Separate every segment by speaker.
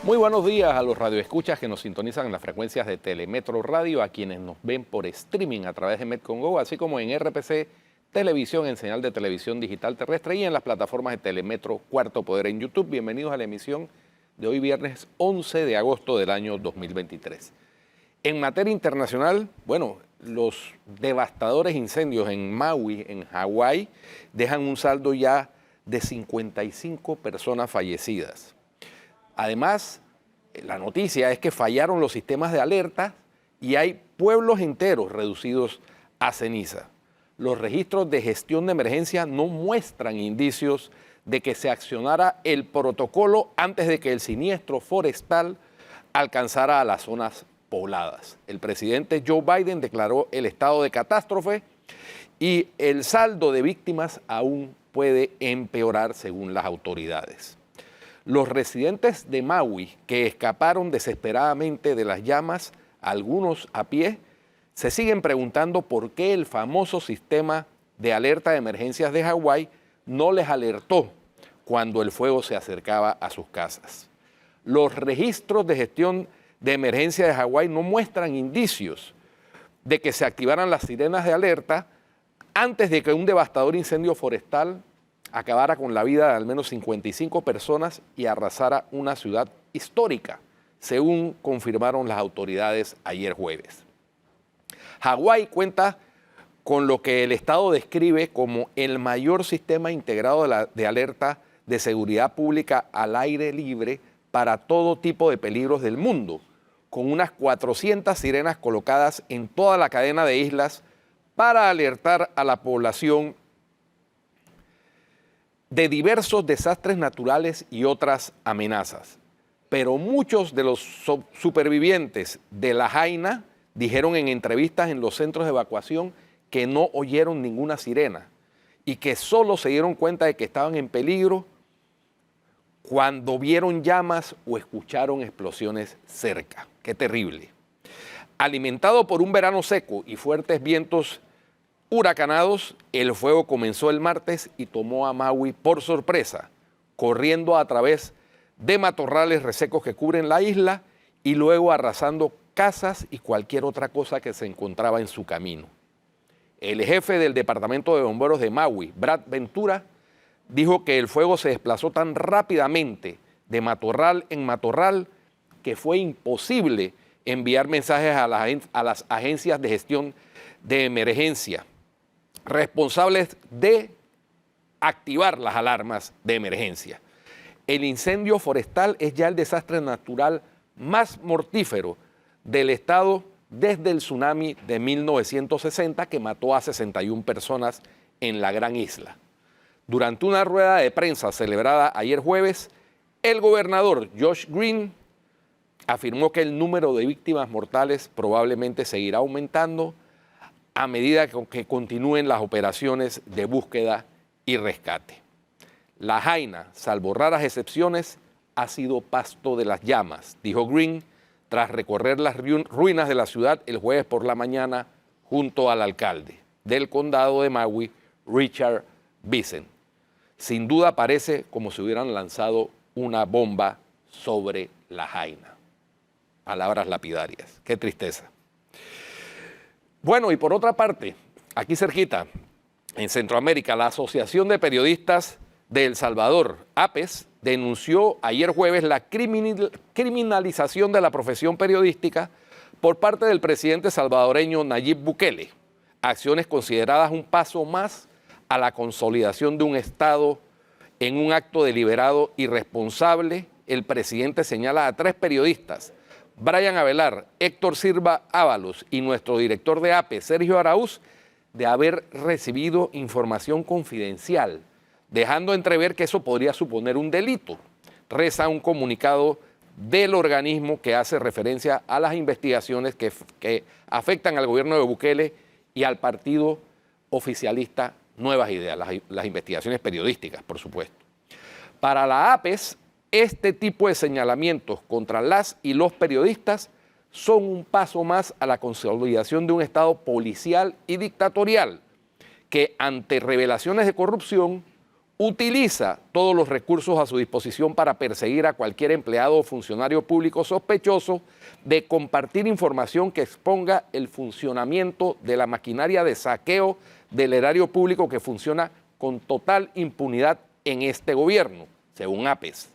Speaker 1: Muy buenos días a los radioescuchas que nos sintonizan en las frecuencias de Telemetro Radio, a quienes nos ven por streaming a través de Metcongo, así como en RPC Televisión, en señal de televisión digital terrestre y en las plataformas de Telemetro Cuarto Poder en YouTube. Bienvenidos a la emisión de hoy viernes 11 de agosto del año 2023. En materia internacional, bueno, los devastadores incendios en Maui, en Hawái, dejan un saldo ya de 55 personas fallecidas. Además, la noticia es que fallaron los sistemas de alerta y hay pueblos enteros reducidos a ceniza. Los registros de gestión de emergencia no muestran indicios de que se accionara el protocolo antes de que el siniestro forestal alcanzara a las zonas pobladas. El presidente Joe Biden declaró el estado de catástrofe y el saldo de víctimas aún puede empeorar según las autoridades. Los residentes de Maui que escaparon desesperadamente de las llamas, algunos a pie, se siguen preguntando por qué el famoso sistema de alerta de emergencias de Hawái no les alertó cuando el fuego se acercaba a sus casas. Los registros de gestión de emergencia de Hawái no muestran indicios de que se activaran las sirenas de alerta antes de que un devastador incendio forestal acabara con la vida de al menos 55 personas y arrasara una ciudad histórica, según confirmaron las autoridades ayer jueves. Hawái cuenta con lo que el Estado describe como el mayor sistema integrado de alerta de seguridad pública al aire libre para todo tipo de peligros del mundo, con unas 400 sirenas colocadas en toda la cadena de islas para alertar a la población de diversos desastres naturales y otras amenazas. Pero muchos de los supervivientes de Lahaina dijeron en entrevistas en los centros de evacuación que no oyeron ninguna sirena y que solo se dieron cuenta de que estaban en peligro cuando vieron llamas o escucharon explosiones cerca. ¡Qué terrible! Alimentado por un verano seco y fuertes vientos huracanados, el fuego comenzó el martes y tomó a Maui por sorpresa, corriendo a través de matorrales resecos que cubren la isla y luego arrasando casas y cualquier otra cosa que se encontraba en su camino. El jefe del Departamento de Bomberos de Maui, Brad Ventura, dijo que el fuego se desplazó tan rápidamente de matorral en matorral que fue imposible enviar mensajes a las agencias de gestión de emergencia responsables de activar las alarmas de emergencia. El incendio forestal es ya el desastre natural más mortífero del estado desde el tsunami de 1960 que mató a 61 personas en la Gran Isla. Durante una rueda de prensa celebrada ayer jueves, el gobernador Josh Green afirmó que el número de víctimas mortales probablemente seguirá aumentando a medida que continúen las operaciones de búsqueda y rescate. Lahaina, salvo raras excepciones, ha sido pasto de las llamas, dijo Green, tras recorrer las ruinas de la ciudad el jueves por la mañana junto al alcalde del condado de Maui, Richard Bisen. Sin duda parece como si hubieran lanzado una bomba sobre Lahaina. Palabras lapidarias. Qué tristeza. Bueno, y por otra parte, aquí cerquita, en Centroamérica, la Asociación de Periodistas de El Salvador, APES, denunció ayer jueves la criminalización de la profesión periodística por parte del presidente salvadoreño Nayib Bukele, acciones consideradas un paso más a la consolidación de un Estado en un acto deliberado irresponsable. El presidente señala a 3 periodistas, Brian Avelar, Héctor Silva Ábalos y nuestro director de APE, Sergio Araúz, de haber recibido información confidencial, dejando entrever que eso podría suponer un delito. Reza un comunicado del organismo que hace referencia a las investigaciones que afectan al gobierno de Bukele y al partido oficialista Nuevas Ideas, las investigaciones periodísticas, por supuesto. Para la APES, este tipo de señalamientos contra las y los periodistas son un paso más a la consolidación de un Estado policial y dictatorial que, ante revelaciones de corrupción, utiliza todos los recursos a su disposición para perseguir a cualquier empleado o funcionario público sospechoso de compartir información que exponga el funcionamiento de la maquinaria de saqueo del erario público que funciona con total impunidad en este gobierno, según APES.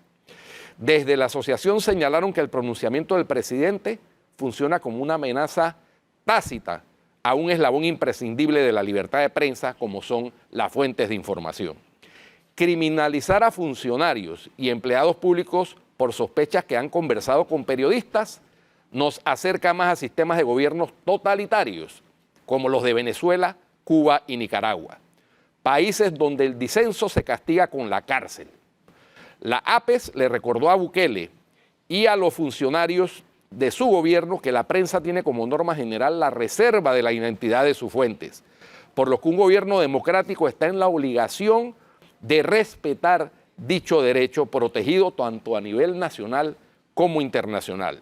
Speaker 1: Desde la asociación señalaron que el pronunciamiento del presidente funciona como una amenaza tácita a un eslabón imprescindible de la libertad de prensa, como son las fuentes de información. Criminalizar a funcionarios y empleados públicos por sospechas que han conversado con periodistas nos acerca más a sistemas de gobiernos totalitarios, como los de Venezuela, Cuba y Nicaragua, países donde el disenso se castiga con la cárcel. La APES le recordó a Bukele y a los funcionarios de su gobierno que la prensa tiene como norma general la reserva de la identidad de sus fuentes, por lo que un gobierno democrático está en la obligación de respetar dicho derecho protegido tanto a nivel nacional como internacional.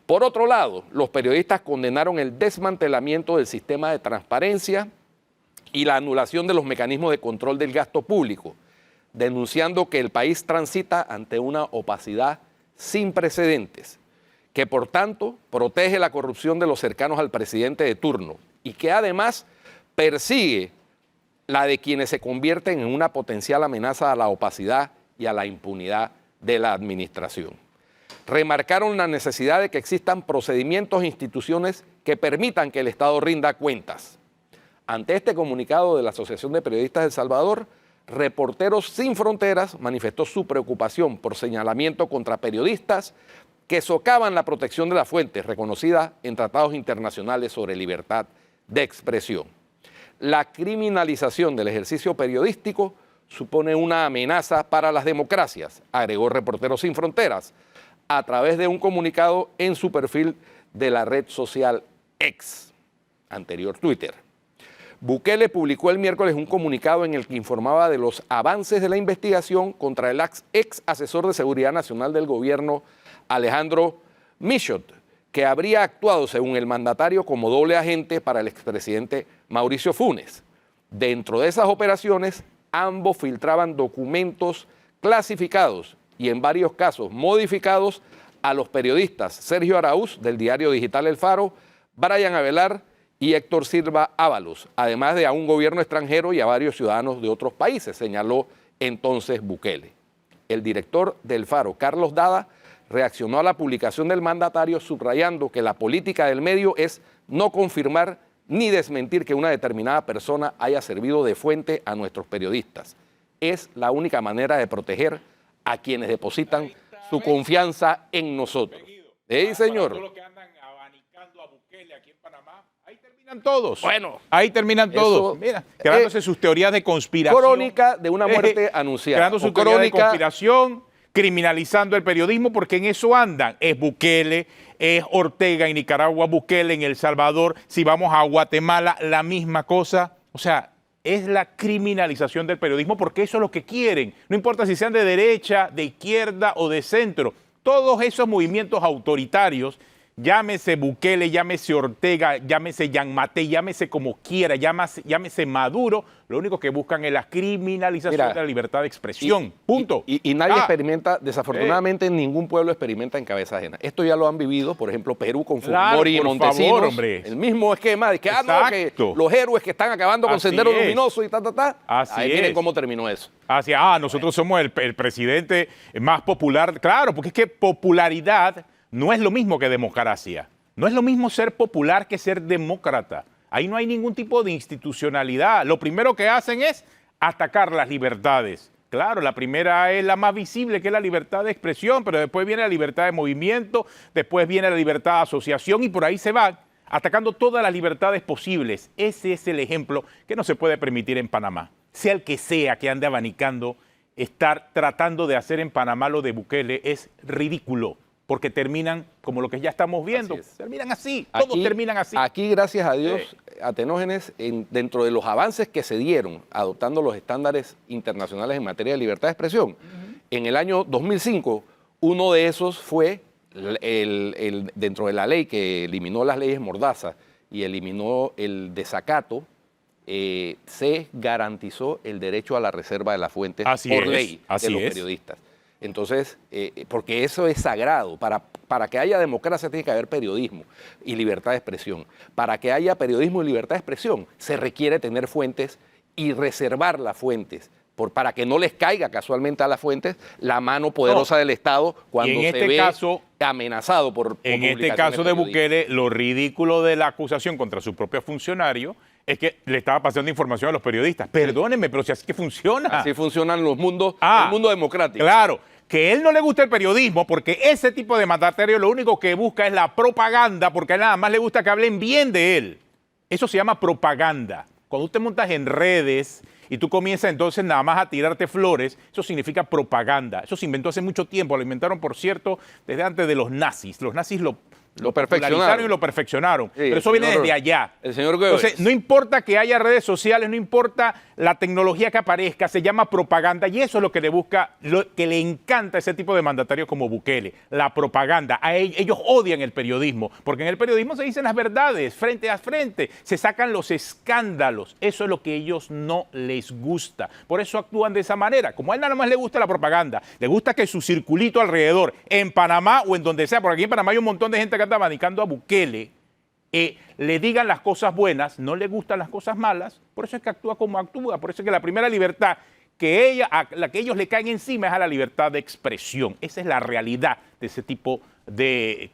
Speaker 1: Por otro lado, los periodistas condenaron el desmantelamiento del sistema de transparencia y la anulación de los mecanismos de control del gasto público, denunciando que el país transita ante una opacidad sin precedentes, que por tanto protege la corrupción de los cercanos al presidente de turno y que además persigue la de quienes se convierten en una potencial amenaza a la opacidad y a la impunidad de la administración. Remarcaron la necesidad de que existan procedimientos e instituciones que permitan que el Estado rinda cuentas. Ante este comunicado de la Asociación de Periodistas de El Salvador, Reporteros Sin Fronteras manifestó su preocupación por señalamiento contra periodistas que socavan la protección de las fuentes reconocidas en tratados internacionales sobre libertad de expresión. La criminalización del ejercicio periodístico supone una amenaza para las democracias, agregó Reporteros Sin Fronteras, a través de un comunicado en su perfil de la red social X, anterior Twitter. Bukele publicó el miércoles un comunicado en el que informaba de los avances de la investigación contra el ex asesor de Seguridad Nacional del gobierno, Alejandro Michot, que habría actuado, según el mandatario, como doble agente para el expresidente Mauricio Funes. Dentro de esas operaciones, ambos filtraban documentos clasificados y en varios casos modificados a los periodistas Sergio Araúz, del diario digital El Faro, Brian Avelar y Héctor Silva Ábalos, además de a un gobierno extranjero y a varios ciudadanos de otros países, señaló entonces Bukele. El director del Faro, Carlos Dada, reaccionó a la publicación del mandatario subrayando que la política del medio es no confirmar ni desmentir que una determinada persona haya servido de fuente a nuestros periodistas. Es la única manera de proteger a quienes depositan su confianza en nosotros. Sí, señor.
Speaker 2: Todos los que andan abanicando a Bukele aquí en Panamá, ahí terminan todos.
Speaker 1: Bueno,
Speaker 2: ahí terminan todos. Mira, creándose sus teorías de conspiración.
Speaker 1: Crónica de una muerte anunciada.
Speaker 2: Creando su teoría de conspiración, criminalizando el periodismo, porque en eso andan. Es Bukele, es Ortega en Nicaragua, Bukele en El Salvador. Si vamos a Guatemala, la misma cosa. O sea, es la criminalización del periodismo porque eso es lo que quieren. No importa si sean de derecha, de izquierda o de centro. Todos esos movimientos autoritarios, llámese Bukele, llámese Ortega, llámese Yanmatei, llámese como quiera, llámese Maduro, lo único que buscan es la criminalización de la libertad de expresión. Punto.
Speaker 1: Y nadie experimenta, desafortunadamente ningún pueblo experimenta en cabeza ajena. Esto ya lo han vivido, por ejemplo, Perú con Fujimori y Montesinos.
Speaker 2: Favor, hombre.
Speaker 1: El mismo esquema de que, que los héroes que están acabando con Sendero Luminoso y Ahí miren cómo terminó eso.
Speaker 2: Nosotros somos el presidente más popular. Claro, porque es que popularidad no es lo mismo que democracia. No es lo mismo ser popular que ser demócrata. Ahí no hay ningún tipo de institucionalidad. Lo primero que hacen es atacar las libertades. Claro, la primera es la más visible, que es la libertad de expresión, pero después viene la libertad de movimiento, después viene la libertad de asociación y por ahí se va atacando todas las libertades posibles. Ese es el ejemplo que no se puede permitir en Panamá. Sea el que sea que ande abanicando, estar tratando de hacer en Panamá lo de Bukele es ridículo. Porque terminan como lo que ya estamos viendo. Terminan así, todos terminan así.
Speaker 1: Aquí, gracias a Dios, Atenógenes, dentro de los avances que se dieron adoptando los estándares internacionales en materia de libertad de expresión, en el año 2005, uno de esos fue dentro de la ley que eliminó las leyes Mordaza y eliminó el desacato se garantizó el derecho a la reserva de las fuentes
Speaker 2: Así
Speaker 1: por
Speaker 2: es,
Speaker 1: ley
Speaker 2: así
Speaker 1: de los
Speaker 2: es.
Speaker 1: periodistas. Entonces, porque eso es sagrado. Para que haya democracia tiene que haber periodismo y libertad de expresión. Para que haya periodismo y libertad de expresión se requiere tener fuentes y reservar las fuentes. Para que no les caiga casualmente a las fuentes la mano poderosa del Estado cuando se ve amenazado por
Speaker 2: en este caso de Bukele, lo ridículo de la acusación contra su propio funcionario es que le estaba pasando información a los periodistas. Perdónenme, pero si así que funciona.
Speaker 1: Así funcionan los mundos, el mundo democrático.
Speaker 2: Claro, que a él no le gusta el periodismo porque ese tipo de mandatario lo único que busca es la propaganda, porque a él nada más le gusta que hablen bien de él. Eso se llama propaganda. Cuando tú te montas en redes y tú comienzas entonces nada más a tirarte flores, eso significa propaganda. Eso se inventó hace mucho tiempo, lo inventaron, por cierto, desde antes de los nazis. Los nazis lo perfeccionaron y lo perfeccionaron. Sí, pero eso viene desde allá.
Speaker 1: El señor Goebbels.
Speaker 2: Entonces, no importa que haya redes sociales, no importa la tecnología que aparezca, se llama propaganda y eso es lo que le busca, lo que le encanta a ese tipo de mandatarios como Bukele, la propaganda. Ellos odian el periodismo, porque en el periodismo se dicen las verdades frente a frente, se sacan los escándalos. Eso es lo que a ellos no les gusta. Por eso actúan de esa manera. Como a él nada más le gusta la propaganda, le gusta que su circulito alrededor, en Panamá o en donde sea, porque aquí en Panamá hay un montón de gente que anda abanicando a Bukele, le digan las cosas buenas, no le gustan las cosas malas, por eso es que actúa como actúa, por eso es que la primera libertad a la que ellos le caen encima es a la libertad de expresión. Esa es la realidad de ese tipo de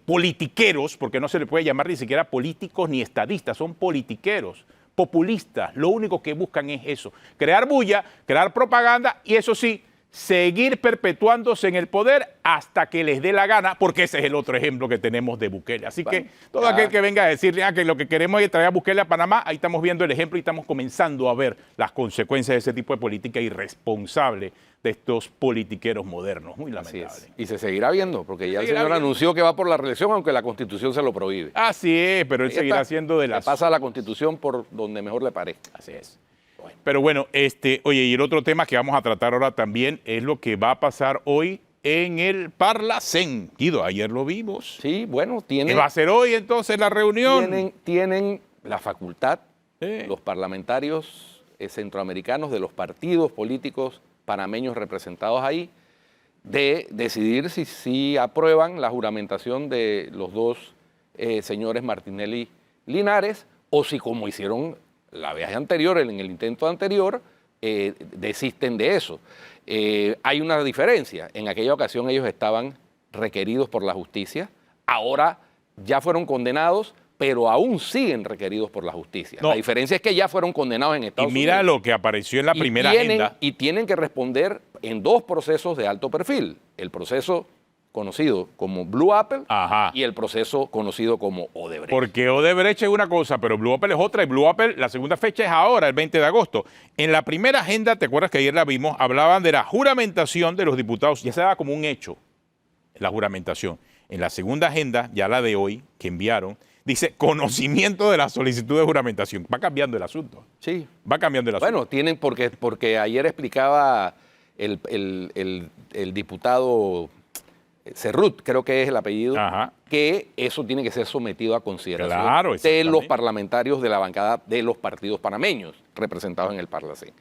Speaker 2: politiqueros, porque no se le puede llamar ni siquiera políticos ni estadistas, son politiqueros, populistas, lo único que buscan es eso, crear bulla, crear propaganda y eso sí, seguir perpetuándose en el poder hasta que les dé la gana, porque ese es el otro ejemplo que tenemos de Bukele. Así que todo aquel que venga a decirle que lo que queremos es traer a Bukele a Panamá, ahí estamos viendo el ejemplo y estamos comenzando a ver las consecuencias de ese tipo de política irresponsable de estos politiqueros modernos. Muy lamentable.
Speaker 1: Y se seguirá viendo, porque ya el señor anunció que va por la reelección, aunque la Constitución se lo prohíbe.
Speaker 2: Así es, pero él seguirá haciendo de las...
Speaker 1: Pasa la Constitución por donde mejor le parezca.
Speaker 2: Así es. Pero bueno, oye, y el otro tema que vamos a tratar ahora también es lo que va a pasar hoy en el Parlacén. Guido, ayer lo vimos.
Speaker 1: Sí, bueno,
Speaker 2: ¿Qué va a ser hoy entonces la reunión?
Speaker 1: Tienen la facultad, los parlamentarios centroamericanos de los partidos políticos panameños representados ahí, de decidir si aprueban la juramentación de los dos señores Martinelli Linares o si, como hicieron la vez anterior, en el intento anterior, desisten de eso. Hay una diferencia. En aquella ocasión ellos estaban requeridos por la justicia, ahora ya fueron condenados, pero aún siguen requeridos por la justicia. La diferencia es que ya fueron condenados en Estados Unidos.
Speaker 2: Y mira lo que apareció en la primera agenda.
Speaker 1: Y tienen que responder en dos procesos de alto perfil. El proceso conocido como Blue Apple y el proceso conocido como Odebrecht.
Speaker 2: Porque Odebrecht es una cosa, pero Blue Apple es otra, y Blue Apple, la segunda fecha es ahora, el 20 de agosto. En la primera agenda, ¿te acuerdas que ayer la vimos? Hablaban de la juramentación de los diputados, ya se daba como un hecho, la juramentación. En la segunda agenda, ya la de hoy, que enviaron, dice conocimiento de la solicitud de juramentación. Va cambiando el asunto.
Speaker 1: Sí.
Speaker 2: Va cambiando el asunto.
Speaker 1: Bueno, tienen porque ayer explicaba el diputado Cerrut, creo que es el apellido, que eso tiene que ser sometido a consideración de los parlamentarios de la bancada de los partidos panameños representados en el Parlacén.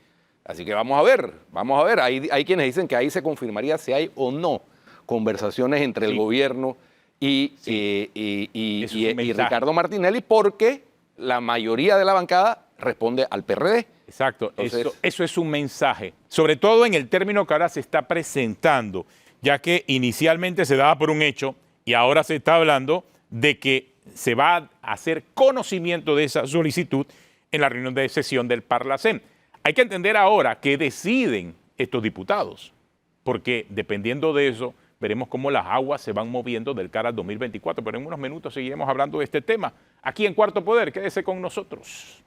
Speaker 1: Así que vamos a ver. Hay quienes dicen que ahí se confirmaría si hay o no conversaciones entre el gobierno y Ricardo Martinelli, porque la mayoría de la bancada responde al PRD.
Speaker 2: Exacto, entonces, eso es un mensaje, sobre todo en el término que ahora se está presentando, ya que inicialmente se daba por un hecho y ahora se está hablando de que se va a hacer conocimiento de esa solicitud en la reunión de sesión del Parlacén. Hay que entender ahora qué deciden estos diputados, porque dependiendo de eso, veremos cómo las aguas se van moviendo del cara al 2024, pero en unos minutos seguiremos hablando de este tema. Aquí en Cuarto Poder, quédese con nosotros.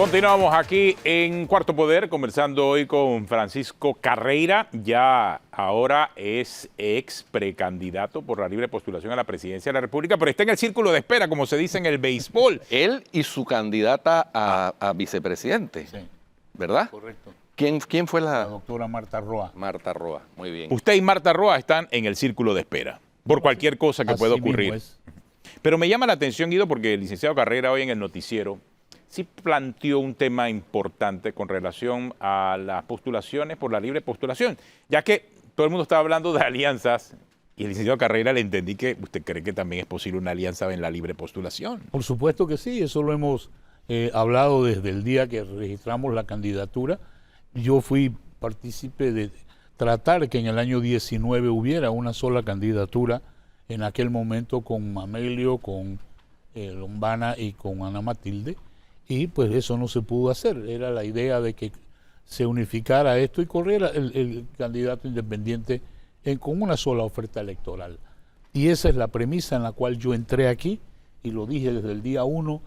Speaker 2: Continuamos aquí en Cuarto Poder, conversando hoy con Francisco Carreira. Ya ahora es ex precandidato por la libre postulación a la presidencia de la República, pero está en el círculo de espera, como se dice en el béisbol.
Speaker 1: Él y su candidata a vicepresidente,
Speaker 3: Sí,
Speaker 1: ¿verdad?
Speaker 3: correcto.
Speaker 1: ¿Quién fue
Speaker 3: La
Speaker 1: la...?
Speaker 3: doctora Marta Roa.
Speaker 1: Marta Roa, muy bien.
Speaker 2: Usted y Marta Roa están en el círculo de espera, por cualquier cosa que pueda
Speaker 3: Así mismo
Speaker 2: ocurrir.
Speaker 3: es.
Speaker 2: Pero me llama la atención, Guido, porque el licenciado Carreira hoy en el noticiero sí planteó un tema importante con relación a las postulaciones por la libre postulación, ya que todo el mundo estaba hablando de alianzas y el licenciado Carreira le entendí que usted cree que también es posible una alianza en la libre postulación.
Speaker 3: Por supuesto que sí, eso lo hemos hablado desde el día que registramos la candidatura. Yo fui partícipe de tratar que en el año 19 hubiera una sola candidatura, en aquel momento con Amelio, con Lombana y con Ana Matilde, y pues eso no se pudo hacer. Era la idea de que se unificara esto y corriera el candidato independiente con una sola oferta electoral. Y esa es la premisa en la cual yo entré aquí, y lo dije desde el día 1.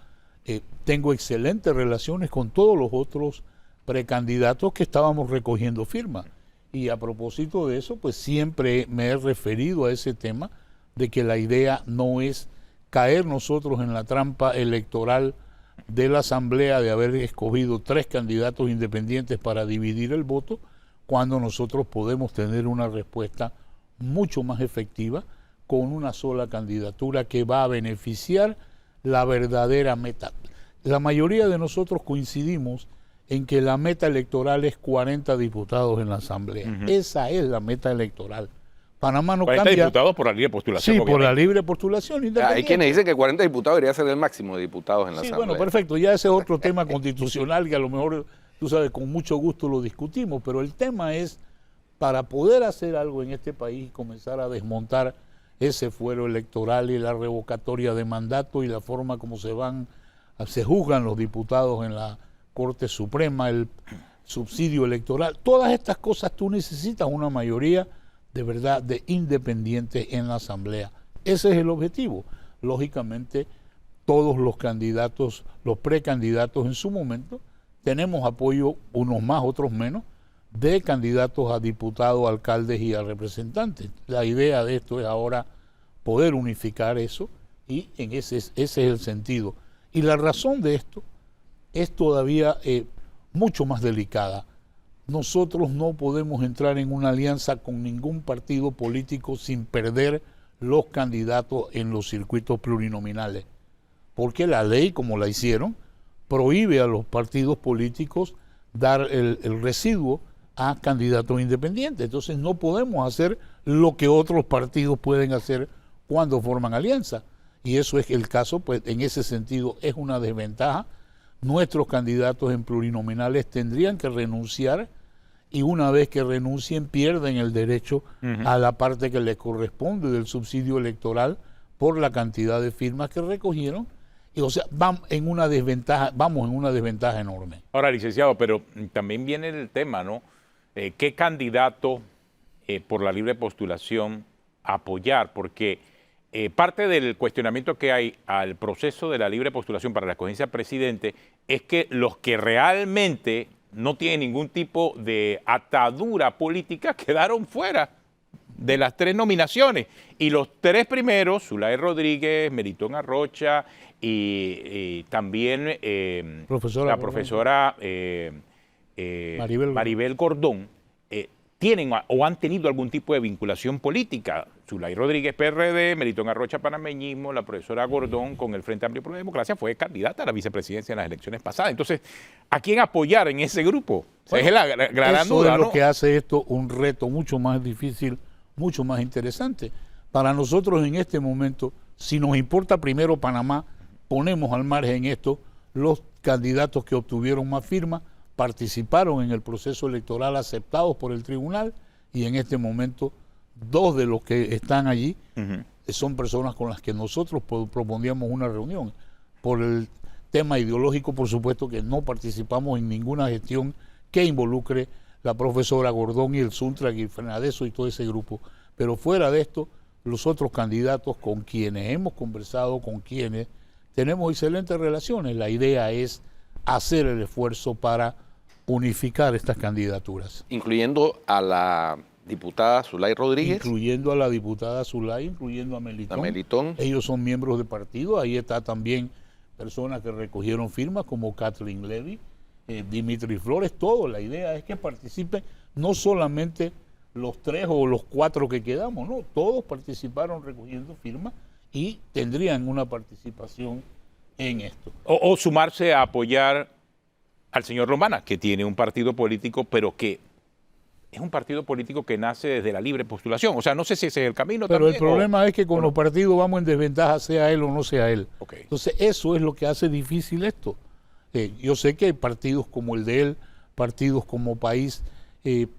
Speaker 3: Tengo excelentes relaciones con todos los otros precandidatos que estábamos recogiendo firmas. Y a propósito de eso, pues siempre me he referido a ese tema de que la idea no es caer nosotros en la trampa electoral de la Asamblea de haber escogido 3 candidatos independientes para dividir el voto, cuando nosotros podemos tener una respuesta mucho más efectiva con una sola candidatura que va a beneficiar la verdadera meta. La mayoría de nosotros coincidimos en que la meta electoral es 40 diputados en la Asamblea. Esa es la meta electoral. Panamá no
Speaker 2: 40
Speaker 3: cambia.
Speaker 2: diputados por la libre postulación.
Speaker 3: Sí, por la
Speaker 2: obviamente.
Speaker 3: libre postulación independiente.
Speaker 1: Hay quienes dicen que 40 diputados debería ser el máximo de diputados en la
Speaker 3: Sí,
Speaker 1: Asamblea.
Speaker 3: bueno, perfecto. Ya ese es otro tema constitucional que a lo mejor, tú sabes, con mucho gusto lo discutimos, pero el tema es, para poder hacer algo en este país y comenzar a desmontar ese fuero electoral y la revocatoria de mandato y la forma como se juzgan los diputados en la Corte Suprema, el subsidio electoral, todas estas cosas tú necesitas una mayoría de verdad de independientes en la Asamblea. Ese es el objetivo. Lógicamente, todos los candidatos, los precandidatos en su momento, tenemos apoyo, unos más, otros menos, de candidatos a diputados, alcaldes y a representantes. La idea de esto es ahora poder unificar eso, y ese es el sentido. Y la razón de esto es todavía mucho más delicada. Nosotros no podemos entrar en una alianza con ningún partido político sin perder los candidatos en los circuitos plurinominales, porque la ley, como la hicieron, prohíbe a los partidos políticos dar el residuo a candidatos independientes. Entonces no podemos hacer lo que otros partidos pueden hacer cuando forman alianza. Y eso es el caso, pues en ese sentido es una desventaja. Nuestros candidatos en plurinominales tendrían que renunciar, y una vez que renuncien pierden el derecho a la parte que les corresponde del subsidio electoral por la cantidad de firmas que recogieron. Y, o sea, vamos en una desventaja enorme.
Speaker 2: Ahora, licenciado, pero también viene el tema, ¿no? ¿Qué candidato por la libre postulación apoyar? Porque parte del cuestionamiento que hay al proceso de la libre postulación para la escogencia del presidente es que los que realmente no tienen ningún tipo de atadura política quedaron fuera de las 3 nominaciones. Y los 3 primeros, Zulay Rodríguez, Melitón Arrocha y también
Speaker 3: Profesora
Speaker 2: la
Speaker 3: Gordón.
Speaker 2: profesora Maribel Gordón, tienen o han tenido algún tipo de vinculación política. Zulay Rodríguez, PRD, Melitón Arrocha, panameñismo, la profesora Gordón con el Frente Amplio por la Democracia fue candidata a la vicepresidencia en las elecciones pasadas. Entonces, ¿a quién apoyar en ese grupo?
Speaker 3: Bueno,
Speaker 2: es la gran
Speaker 3: eso
Speaker 2: duda,
Speaker 3: es lo
Speaker 2: ¿no?
Speaker 3: que hace esto un reto mucho más difícil, mucho más interesante. Para nosotros en este momento, si nos importa primero Panamá, ponemos al margen esto los candidatos que obtuvieron más firmas, participaron en el proceso electoral aceptados por el tribunal, y en este momento 2 de los que están allí son personas con las que nosotros proponíamos una reunión. Por el tema ideológico, por supuesto que no participamos en ninguna gestión que involucre la profesora Gordón y el Suntra y el Fernadeso y todo ese grupo. Pero fuera de esto, los otros candidatos con quienes hemos conversado, con quienes tenemos excelentes relaciones, la idea es hacer el esfuerzo para unificar estas candidaturas.
Speaker 1: Incluyendo a la diputada Zulay Rodríguez.
Speaker 3: Incluyendo a la diputada Zulay, incluyendo a Melitón.
Speaker 1: Melitón.
Speaker 3: Ellos son miembros de partido. Ahí está también personas que recogieron firmas como Kathleen Levy, Dimitri Flores, todo. La idea es que participen no solamente los 3 o los 4 que quedamos, no, todos participaron recogiendo firmas y tendrían una participación en esto.
Speaker 2: O sumarse a apoyar al señor Romana, que tiene un partido político, pero que es un partido político que nace desde la libre postulación. O sea, no sé si ese es el camino
Speaker 3: pero
Speaker 2: también.
Speaker 3: El problema es que con los partidos vamos en desventaja, sea él o no sea él.
Speaker 2: Okay.
Speaker 3: Entonces, eso es lo que hace difícil esto. Yo sé que hay partidos como el de él, partidos como País,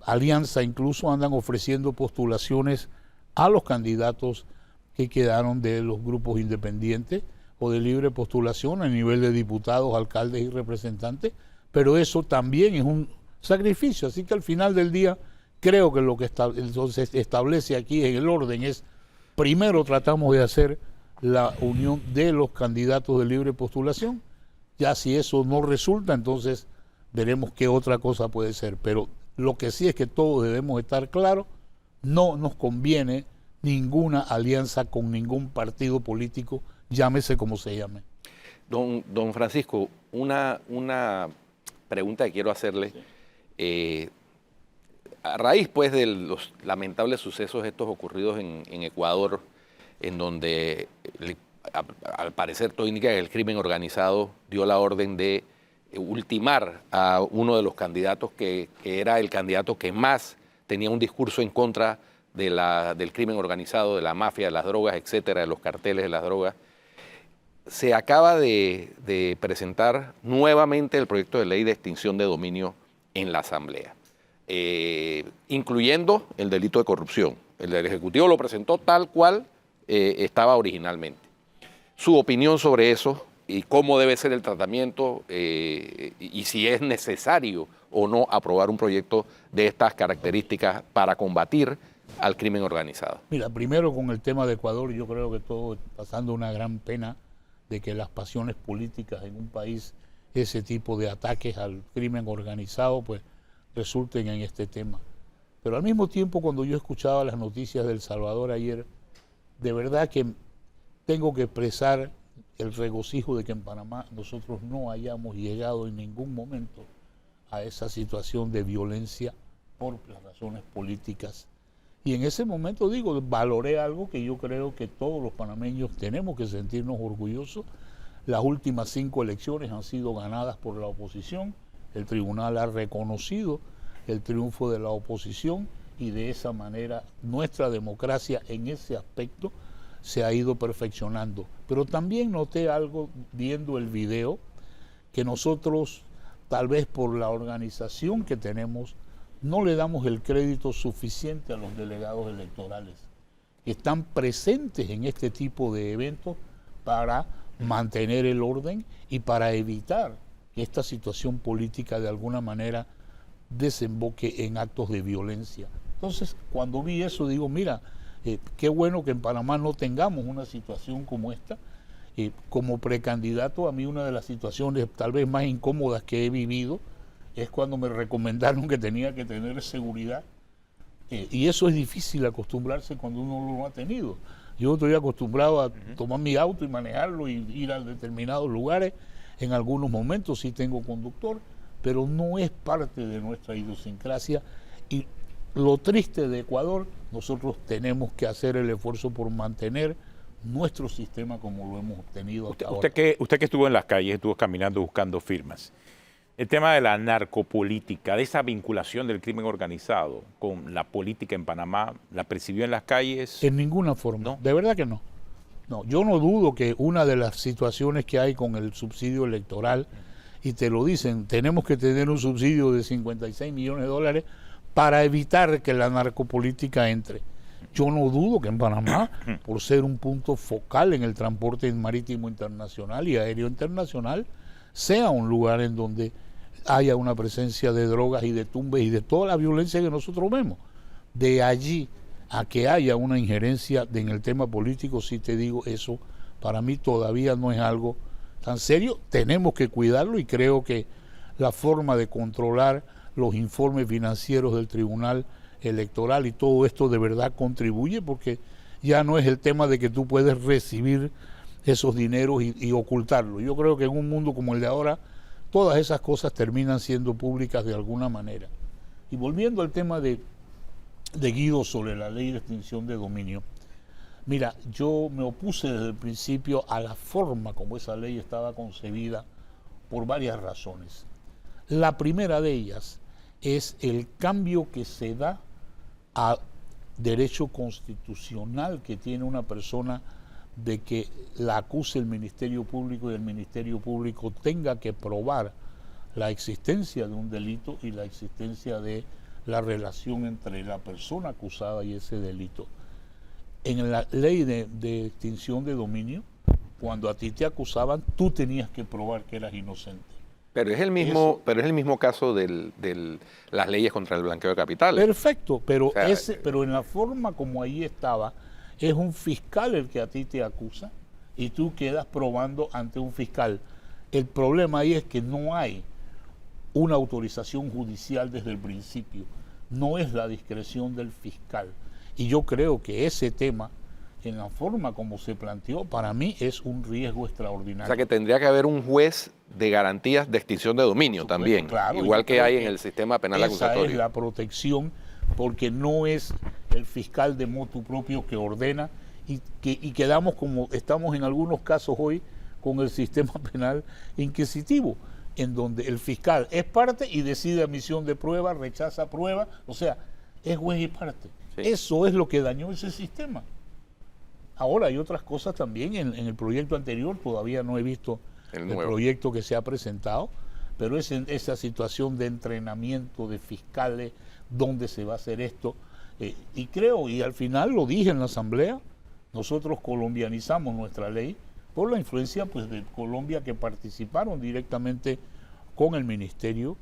Speaker 3: Alianza, incluso andan ofreciendo postulaciones a los candidatos que quedaron de los grupos independientes o de libre postulación a nivel de diputados, alcaldes y representantes, pero eso también es un sacrificio. Así que al final del día creo que lo que entonces establece aquí en el orden es: primero tratamos de hacer la unión de los candidatos de libre postulación, ya si eso no resulta, entonces veremos qué otra cosa puede ser, pero lo que sí es que todos debemos estar claros: no nos conviene ninguna alianza con ningún partido político, llámese como se llame.
Speaker 1: Don Francisco, una pregunta que quiero hacerle. A raíz pues de los lamentables sucesos estos ocurridos en Ecuador, en donde al parecer todo indica que el crimen organizado dio la orden de ultimar a uno de los candidatos que era el candidato que más tenía un discurso en contra del crimen organizado, de la mafia, de las drogas, etcétera, de los carteles de las drogas. Se acaba de presentar nuevamente el proyecto de ley de extinción de dominio en la Asamblea, incluyendo el delito de corrupción. El del Ejecutivo lo presentó tal cual estaba originalmente. Su opinión sobre eso y cómo debe ser el tratamiento y si es necesario o no aprobar un proyecto de estas características para combatir al crimen organizado.
Speaker 3: Mira, primero con el tema de Ecuador, yo creo que todo está pasando una gran pena de que las pasiones políticas en un país, ese tipo de ataques al crimen organizado, pues resulten en este tema. Pero al mismo tiempo, cuando yo escuchaba las noticias de El Salvador ayer, de verdad que tengo que expresar el regocijo de que en Panamá nosotros no hayamos llegado en ningún momento a esa situación de violencia por las razones políticas. Y en ese momento valoré algo que yo creo que todos los panameños tenemos que sentirnos orgullosos. Las últimas 5 elecciones han sido ganadas por la oposición. El tribunal ha reconocido el triunfo de la oposición y de esa manera nuestra democracia en ese aspecto se ha ido perfeccionando. Pero también noté algo viendo el video, que nosotros, tal vez por la organización que tenemos, no le damos el crédito suficiente a los delegados electorales que están presentes en este tipo de eventos para mantener el orden y para evitar que esta situación política de alguna manera desemboque en actos de violencia. Entonces, cuando vi eso, digo, mira, qué bueno que en Panamá no tengamos una situación como esta. Como precandidato, a mí una de las situaciones tal vez más incómodas que he vivido es cuando me recomendaron que tenía que tener seguridad. Y eso es difícil acostumbrarse cuando uno no lo ha tenido. Yo estoy acostumbrado a tomar mi auto y manejarlo y ir a determinados lugares. En algunos momentos sí tengo conductor, pero no es parte de nuestra idiosincrasia. Y lo triste de Ecuador, nosotros tenemos que hacer el esfuerzo por mantener nuestro sistema como lo hemos obtenido hasta ahora.
Speaker 2: Usted que estuvo en las calles, estuvo caminando buscando firmas. El tema de la narcopolítica, de esa vinculación del crimen organizado con la política en Panamá, ¿la percibió en las calles?
Speaker 3: En ninguna forma,
Speaker 2: ¿No?
Speaker 3: De verdad que no. No, yo no dudo que una de las situaciones que hay con el subsidio electoral, y te lo dicen, tenemos que tener un subsidio de 56 millones de dólares para evitar que la narcopolítica entre. Yo no dudo que en Panamá, por ser un punto focal en el transporte marítimo internacional y aéreo internacional, sea un lugar en donde haya una presencia de drogas y de tumbes y de toda la violencia que nosotros vemos. De allí a que haya una injerencia en el tema político, sí te digo, eso para mí todavía no es algo tan serio, tenemos que cuidarlo y creo que la forma de controlar los informes financieros del Tribunal Electoral y todo esto de verdad contribuye, porque ya no es el tema de que tú puedes recibir esos dineros y ocultarlo. Yo creo que en un mundo como el de ahora, todas esas cosas terminan siendo públicas de alguna manera. Y volviendo al tema de Guido sobre la ley de extinción de dominio, mira, yo me opuse desde el principio a la forma como esa ley estaba concebida por varias razones. La primera de ellas es el cambio que se da a derecho constitucional que tiene una persona de que la acuse el Ministerio Público y el Ministerio Público tenga que probar la existencia de un delito y la existencia de la relación entre la persona acusada y ese delito. En la ley de extinción de dominio, cuando a ti te acusaban, tú tenías que probar que eras inocente.
Speaker 1: Pero es el mismo caso de las leyes contra el blanqueo de capitales.
Speaker 3: Perfecto, pero,
Speaker 1: O sea,
Speaker 3: pero en la forma como ahí estaba, es un fiscal el que a ti te acusa y tú quedas probando ante un fiscal. El problema ahí es que no hay una autorización judicial desde el principio, no es la discreción del fiscal. Y yo creo que ese tema, en la forma como se planteó, para mí es un riesgo extraordinario.
Speaker 1: O sea que tendría que haber un juez de garantías de extinción de dominio también,
Speaker 3: claro,
Speaker 1: igual
Speaker 3: yo
Speaker 1: que
Speaker 3: creo
Speaker 1: hay
Speaker 3: que
Speaker 1: en el sistema penal
Speaker 3: esa
Speaker 1: acusatorio.
Speaker 3: es la protección, porque no es el fiscal de motu propio que ordena y quedamos como estamos en algunos casos hoy con el sistema penal inquisitivo, en donde el fiscal es parte y decide admisión de prueba, rechaza prueba, o sea, es juez y parte.
Speaker 1: Sí.
Speaker 3: Eso es lo que dañó ese sistema. Ahora hay otras cosas también en el proyecto anterior, todavía no he visto el proyecto que se ha presentado, pero es en esa situación de entrenamiento de fiscales, dónde se va a hacer esto, y creo, y al final lo dije en la Asamblea, nosotros colombianizamos nuestra ley por la influencia pues de Colombia, que participaron directamente con el ministerio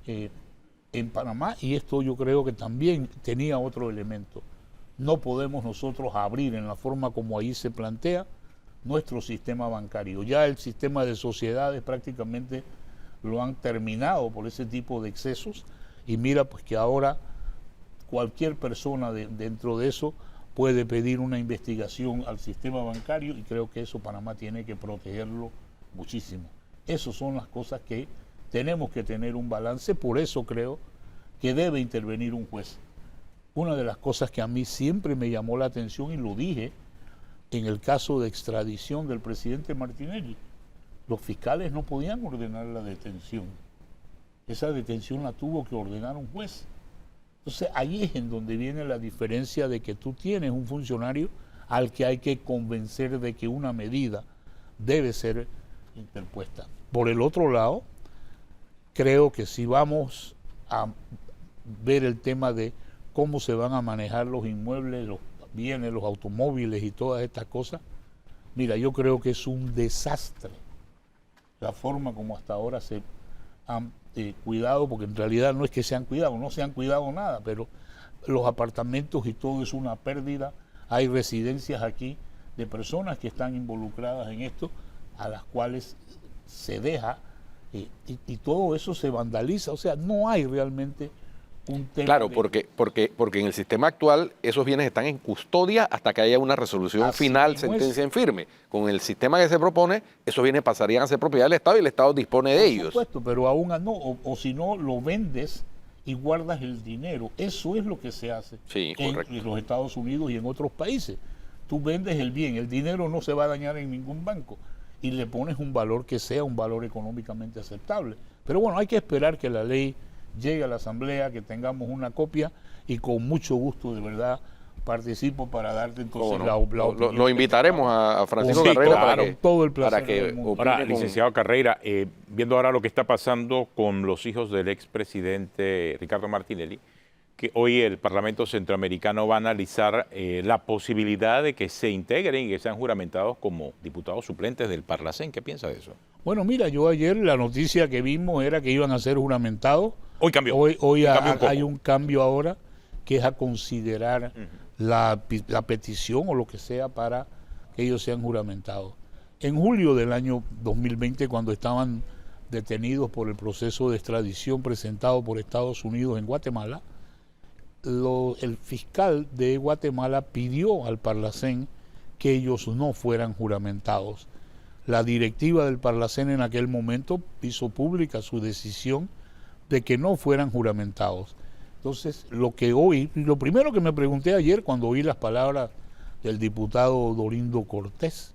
Speaker 3: en Panamá, y esto yo creo que también tenía otro elemento. No podemos nosotros abrir en la forma como ahí se plantea nuestro sistema bancario. Ya el sistema de sociedades prácticamente lo han terminado por ese tipo de excesos, y mira pues que ahora cualquier persona dentro de eso puede pedir una investigación al sistema bancario, y creo que eso Panamá tiene que protegerlo muchísimo. Esas son las cosas que tenemos que tener un balance, por eso creo que debe intervenir un juez. Una de las cosas que a mí siempre me llamó la atención, y lo dije en el caso de extradición del presidente Martinelli, los fiscales no podían ordenar la detención. Esa detención la tuvo que ordenar un juez. Entonces ahí es en donde viene la diferencia de que tú tienes un funcionario al que hay que convencer de que una medida debe ser interpuesta. Por el otro lado, creo que si vamos a ver el tema de cómo se van a manejar los inmuebles, los bienes, los automóviles y todas estas cosas, mira, yo creo que es un desastre la forma como hasta ahora se han cuidado, porque en realidad no es que se han cuidado, no se han cuidado nada, pero los apartamentos y todo es una pérdida. Hay residencias aquí de personas que están involucradas en esto, a las cuales se deja y todo eso se vandaliza. O sea, no hay realmente un tema.
Speaker 1: Claro, porque en el sistema actual esos bienes están en custodia hasta que haya una resolución
Speaker 3: Así
Speaker 1: final,
Speaker 3: mismo
Speaker 1: sentencia en firme. Con el sistema que se propone, esos bienes pasarían a ser propiedad del Estado y el Estado dispone de ellos.
Speaker 3: Por supuesto, pero aún no, o si no, lo vendes y guardas el dinero. Eso es lo que se hace en los Estados Unidos y en otros países. Tú vendes el bien, el dinero no se va a dañar en ningún banco, y le pones un valor que sea un valor económicamente aceptable. Pero bueno, hay que esperar que la ley llegue a la Asamblea, que tengamos una copia, y con mucho gusto, de verdad, participo para darte entonces la opinión.
Speaker 1: Lo invitaremos a Francisco
Speaker 2: Sí,
Speaker 1: Carrera
Speaker 2: claro,
Speaker 3: todo el placer
Speaker 1: para que
Speaker 3: del mundo.
Speaker 2: Ahora,
Speaker 1: opine con-
Speaker 2: licenciado Carrera, viendo ahora lo que está pasando con los hijos del expresidente Ricardo Martinelli, que hoy el Parlamento Centroamericano va a analizar la posibilidad de que se integren y que sean juramentados como diputados suplentes del Parlacén. ¿Qué piensa de eso?
Speaker 3: Bueno, mira, yo ayer la noticia que vimos era que iban a ser juramentados.
Speaker 2: Hoy cambió.
Speaker 3: Hoy
Speaker 2: Cambió un poco.
Speaker 3: hay un cambio ahora, que es a considerar la petición o lo que sea para que ellos sean juramentados. En julio del año 2020, cuando estaban detenidos por el proceso de extradición presentado por Estados Unidos en Guatemala, el fiscal de Guatemala pidió al Parlacén que ellos no fueran juramentados. La directiva del Parlacén en aquel momento hizo pública su decisión de que no fueran juramentados. Entonces, lo primero que me pregunté ayer cuando oí las palabras del diputado Dorindo Cortés,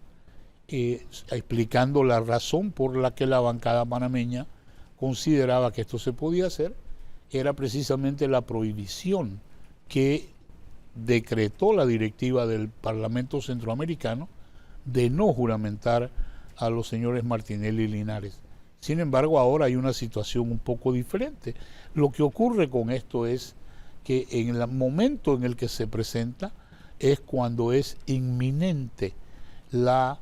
Speaker 3: explicando la razón por la que la bancada panameña consideraba que esto se podía hacer, era precisamente la prohibición que decretó la directiva del Parlamento Centroamericano de no juramentar a los señores Martinelli y Linares. Sin embargo, ahora hay una situación un poco diferente. Lo que ocurre con esto es que en el momento en el que se presenta es cuando es inminente la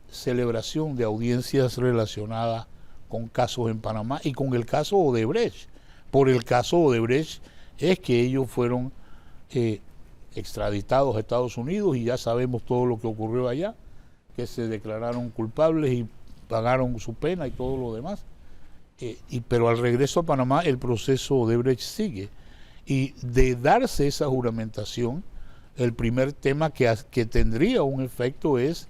Speaker 3: celebración de audiencias relacionadas con casos en Panamá y con el caso Odebrecht. Por el caso Odebrecht es que ellos fueron extraditados a Estados Unidos y ya sabemos todo lo que ocurrió allá, que se declararon culpables y pagaron su pena y todo lo demás. Pero al regreso a Panamá el proceso Odebrecht sigue. Y de darse esa juramentación, el primer tema que tendría un efecto es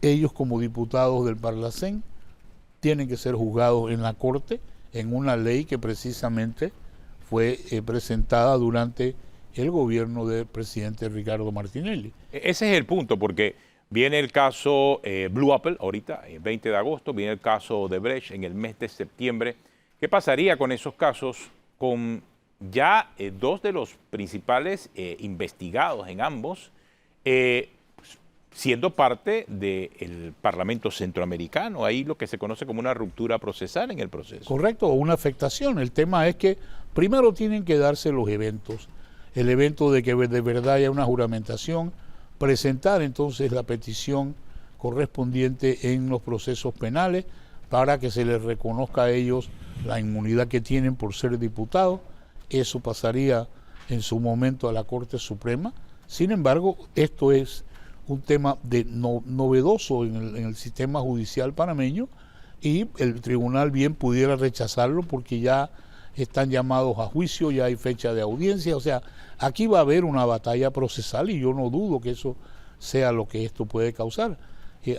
Speaker 3: ellos como diputados del Parlacén tienen que ser juzgados en la Corte en una ley que precisamente fue presentada durante el gobierno del presidente Ricardo Martinelli.
Speaker 2: Ese es el punto, porque viene el caso Blue Apple ahorita, el 20 de agosto, viene el caso Odebrecht en el mes de septiembre. ¿Qué pasaría con esos casos con ya dos de los principales investigados en ambos siendo parte del Parlamento Centroamericano? Ahí lo que se conoce como una ruptura procesal en el proceso.
Speaker 3: Correcto, o una afectación. El tema es que primero tienen que darse los eventos. El evento de que de verdad haya una juramentación, presentar entonces la petición correspondiente en los procesos penales para que se les reconozca a ellos la inmunidad que tienen por ser diputados. Eso pasaría en su momento a la Corte Suprema. Sin embargo, esto es un tema novedoso en el sistema judicial panameño y el tribunal bien pudiera rechazarlo porque ya están llamados a juicio, ya hay fecha de audiencia. O sea, aquí va a haber una batalla procesal y yo no dudo que eso sea lo que esto puede causar.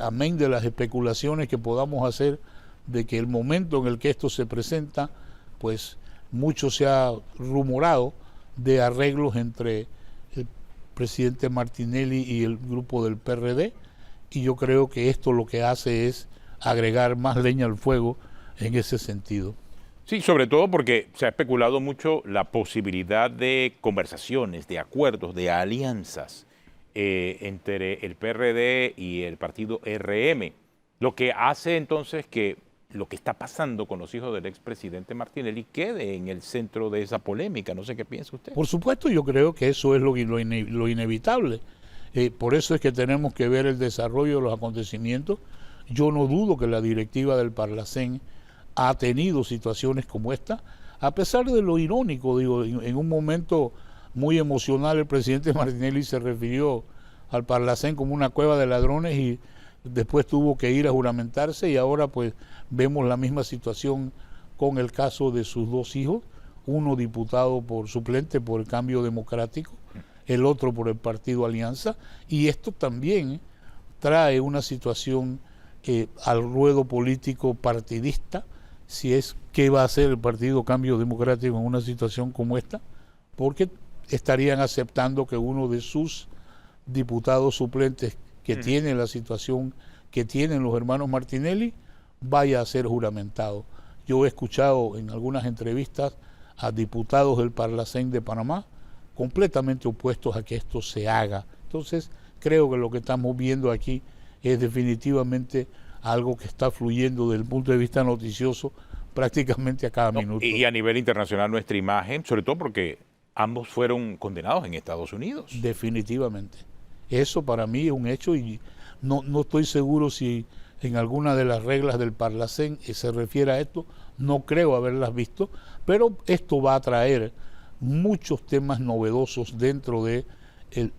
Speaker 3: Amén de las especulaciones que podamos hacer de que el momento en el que esto se presenta, pues mucho se ha rumorado de arreglos entre el presidente Martinelli y el grupo del PRD, y yo creo que esto lo que hace es agregar más leña al fuego en ese sentido.
Speaker 2: Sí, sobre todo porque se ha especulado mucho la posibilidad de conversaciones, de acuerdos, de alianzas entre el PRD y el partido RM, lo que hace entonces que lo que está pasando con los hijos del expresidente Martinelli quede en el centro de esa polémica. No sé qué piensa usted.
Speaker 3: Por supuesto, yo creo que eso es lo inevitable. Por eso es que tenemos que ver el desarrollo de los acontecimientos. Yo no dudo que la directiva del Parlacén ha tenido situaciones como esta, a pesar de lo irónico, digo, en un momento muy emocional el presidente Martinelli se refirió al Parlacén como una cueva de ladrones y después tuvo que ir a juramentarse y ahora pues vemos la misma situación con el caso de sus dos hijos, uno diputado por suplente por el Cambio Democrático, el otro por el Partido Alianza, y esto también trae una situación al ruedo político partidista. Si es qué va a hacer el Partido Cambio Democrático en una situación como esta, porque estarían aceptando que uno de sus diputados suplentes que tiene la situación que tienen los hermanos Martinelli vaya a ser juramentado. Yo he escuchado en algunas entrevistas a diputados del Parlacén de Panamá completamente opuestos a que esto se haga. Entonces creo que lo que estamos viendo aquí es definitivamente algo que está fluyendo desde el punto de vista noticioso prácticamente a cada minuto.
Speaker 2: Y a nivel internacional nuestra imagen, sobre todo porque ambos fueron condenados en Estados Unidos.
Speaker 3: Definitivamente. Eso para mí es un hecho y no estoy seguro si en alguna de las reglas del Parlacén se refiere a esto, no creo haberlas visto, pero esto va a traer muchos temas novedosos dentro de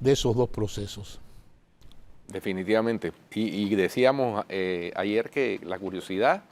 Speaker 3: esos dos procesos.
Speaker 1: Definitivamente. Y decíamos ayer que la curiosidad,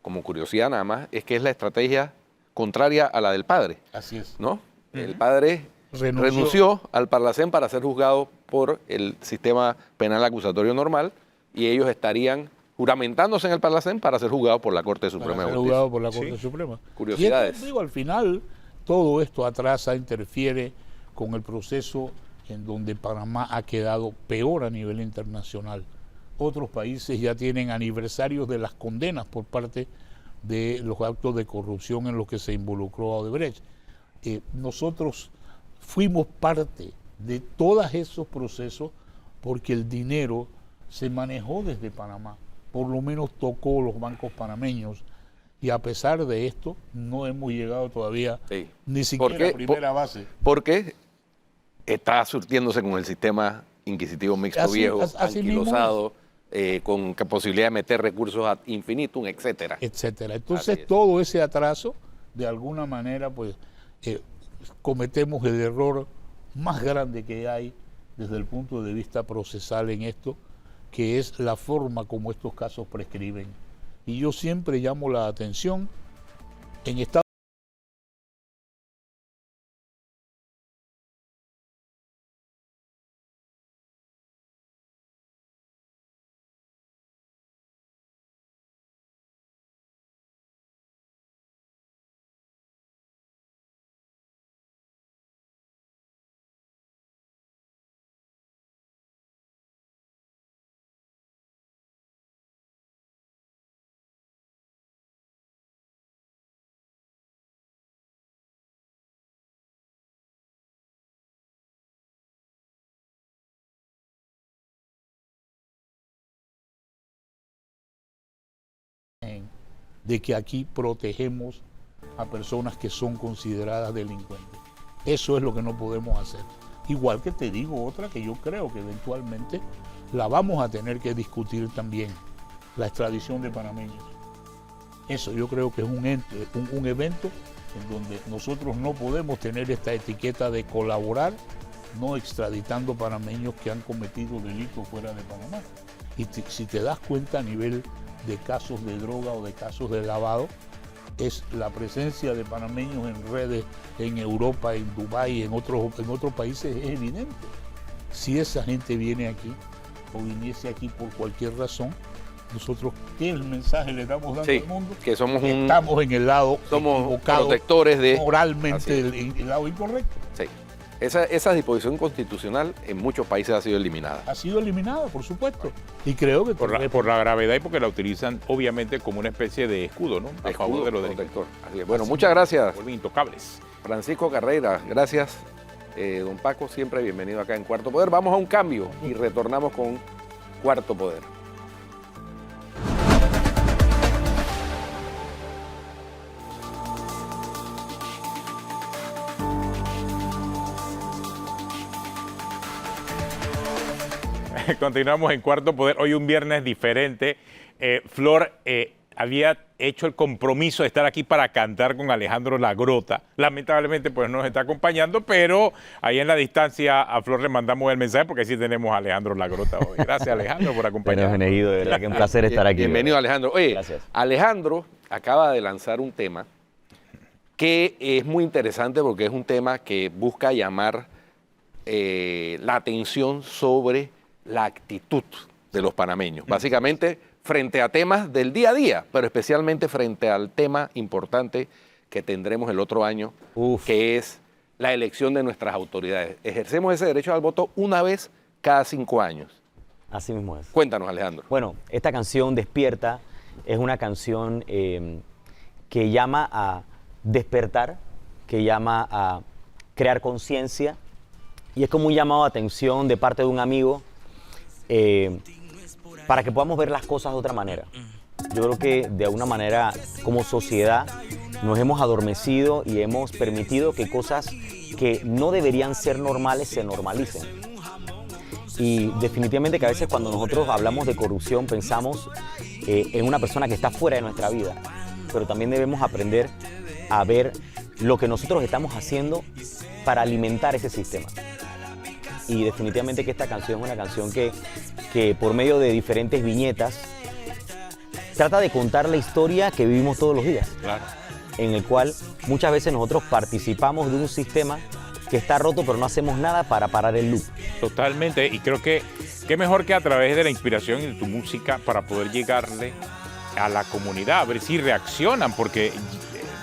Speaker 1: como curiosidad nada más, es que es la estrategia contraria a la del padre,
Speaker 3: Así es.
Speaker 1: ¿no? El padre renunció al Parlacén para ser juzgado por el sistema penal acusatorio normal y ellos estarían juramentándose en el Parlacén para ser juzgados por la Corte Suprema de
Speaker 3: Para ser
Speaker 1: Justicia.
Speaker 3: juzgado por la Corte Suprema.
Speaker 1: Curiosidades.
Speaker 3: Y esto, digo, al final, todo esto atrasa, interfiere con el proceso en donde Panamá ha quedado peor a nivel internacional. Otros países ya tienen aniversarios de las condenas por parte de los actos de corrupción en los que se involucró a Odebrecht. Nosotros fuimos parte de todos esos procesos porque el dinero se manejó desde Panamá, por lo menos tocó los bancos panameños, y a pesar de esto no hemos llegado todavía ni siquiera a primera base.
Speaker 1: Porque está surtiéndose con el sistema inquisitivo mixto viejo, anquilosado, con posibilidad de meter recursos ad infinitum, etcétera.
Speaker 3: Etcétera. Entonces todo ese atraso, de alguna manera, pues cometemos el error más grande que hay desde el punto de vista procesal en esto, que es la forma como estos casos prescriben. Y yo siempre llamo la atención en Estados de que aquí protegemos a personas que son consideradas delincuentes. Eso es lo que no podemos hacer. Igual que te digo otra que yo creo que eventualmente la vamos a tener que discutir también, la extradición de panameños. Eso yo creo que es un evento en donde nosotros no podemos tener esta etiqueta de colaborar no extraditando panameños que han cometido delitos fuera de Panamá. Y si te das cuenta a nivel de casos de droga o de casos de lavado, es la presencia de panameños en redes en Europa, en Dubái, en otros países es evidente. Si esa gente viene aquí o viniese aquí por cualquier razón, nosotros, ¿qué mensaje le estamos dando al mundo?
Speaker 1: Que somos
Speaker 3: estamos en el lado equivocado,
Speaker 1: protectores de
Speaker 3: moralmente el lado incorrecto.
Speaker 1: Sí. Esa disposición constitucional en muchos países ha sido eliminada.
Speaker 3: Ha sido eliminada, por supuesto. Y creo que
Speaker 2: por la gravedad y porque la utilizan obviamente como una especie de escudo, ¿no? A favor de los
Speaker 1: protector. Bueno, muchas gracias.
Speaker 2: Vuelven intocables.
Speaker 1: Francisco Carreira, gracias. Don Paco, siempre bienvenido acá en Cuarto Poder. Vamos a un cambio y retornamos con Cuarto Poder.
Speaker 2: Continuamos en Cuarto Poder. Hoy un viernes diferente. Flor había hecho el compromiso de estar aquí para cantar con Alejandro Lagrota. Lamentablemente pues no nos está acompañando, pero ahí en la distancia a Flor le mandamos el mensaje porque sí tenemos a Alejandro Lagrota hoy. Gracias, Alejandro, por acompañarnos.
Speaker 4: Bueno, de verdad que un placer estar aquí.
Speaker 1: Bienvenido, Alejandro. Oye,
Speaker 4: gracias.
Speaker 1: Alejandro acaba de lanzar un tema que es muy interesante porque es un tema que busca llamar la atención sobre la actitud de los panameños, básicamente frente a temas del día a día, pero especialmente frente al tema importante que tendremos el otro año, que es la elección de nuestras autoridades. Ejercemos ese derecho al voto una vez cada 5 años.
Speaker 4: Así mismo es.
Speaker 1: Cuéntanos, Alejandro.
Speaker 4: Bueno, esta canción Despierta es una canción que llama a despertar, que llama a crear conciencia, y es como un llamado de atención de parte de un amigo para que podamos ver las cosas de otra manera. Yo creo que de alguna manera como sociedad nos hemos adormecido y hemos permitido que cosas que no deberían ser normales se normalicen. Y definitivamente que a veces cuando nosotros hablamos de corrupción pensamos en una persona que está fuera de nuestra vida, pero también debemos aprender a ver lo que nosotros estamos haciendo para alimentar ese sistema. y definitivamente que esta canción es una canción que por medio de diferentes viñetas trata de contar la historia que vivimos todos los días.
Speaker 2: Claro.
Speaker 4: En el cual muchas veces nosotros participamos de un sistema que está roto, pero no hacemos nada para parar el loop.
Speaker 2: Totalmente, y creo que qué mejor que a través de la inspiración y de tu música para poder llegarle a la comunidad, a ver si reaccionan, porque